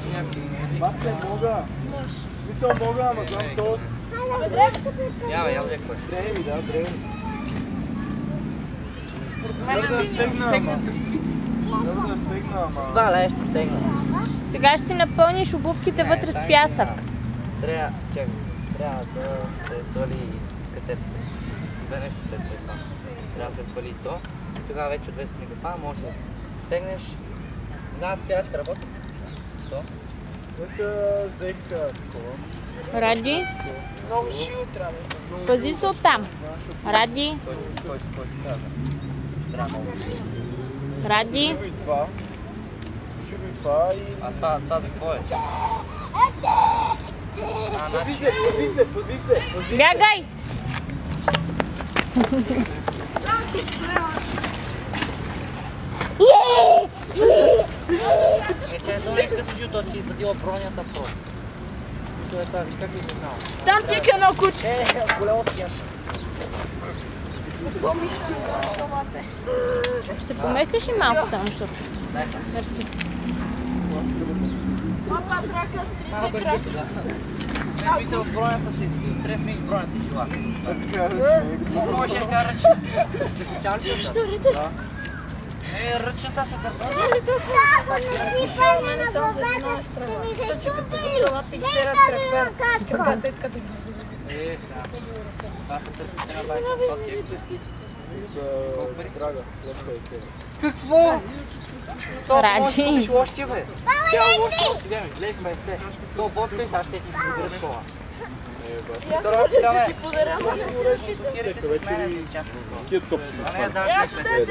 си някакви... Бате, мога. Мисля, мога, ама знам тос. Я леко е. Дреми, да, дреми. Според мен е стегната спица. Трябва да стегна, ама... Два лея ще стегна. Сега ще си напълниш обувките вътре с пясък. Трябва да се свали касетата. Веднъж касетата е това. Трябва да се свали то. И тогава вече от 200 микрофона можеш да стегнеш. Знаят спирачка работи? Що? Днеска взех такова. Ради, Много шил трябва да се. пази се оттам. Ради, Който трябва много. Ради. Шиго и това. Шиго и това и... А това за какво е? Пази се, пази се, пази се, пази се. Бягай! Тя е много като жито си извадила бронята просто. Мисля е това, виж как ви го знал. Там пика едно куче. Големото ясно. Ще се поместиш ли малко само, защото? Дай съм. Мерси. Папа, трака Малко е стрите късо, да. Не смисъл бронята си извадила. Трябва да смениш бронята и жила. Така ръчни. Може да кажа ръчна. Закачава ли се? Да. Ръчна сега се дърпа. Мене само за едно е страна. Тъче като била пицера тръпя. Тетка да ги Сега. Това се търпите на байка. Фотки за спици. Драга, лошка е сега. Какво? Ради. Може да купиш лошче, бе. Цяло лошче да си вземеш. Гледай 50. То водка и сега ще ти изград кола. ти подаря. Консултирайте се с мен за част от това. Кият топки. А не, даже не 50.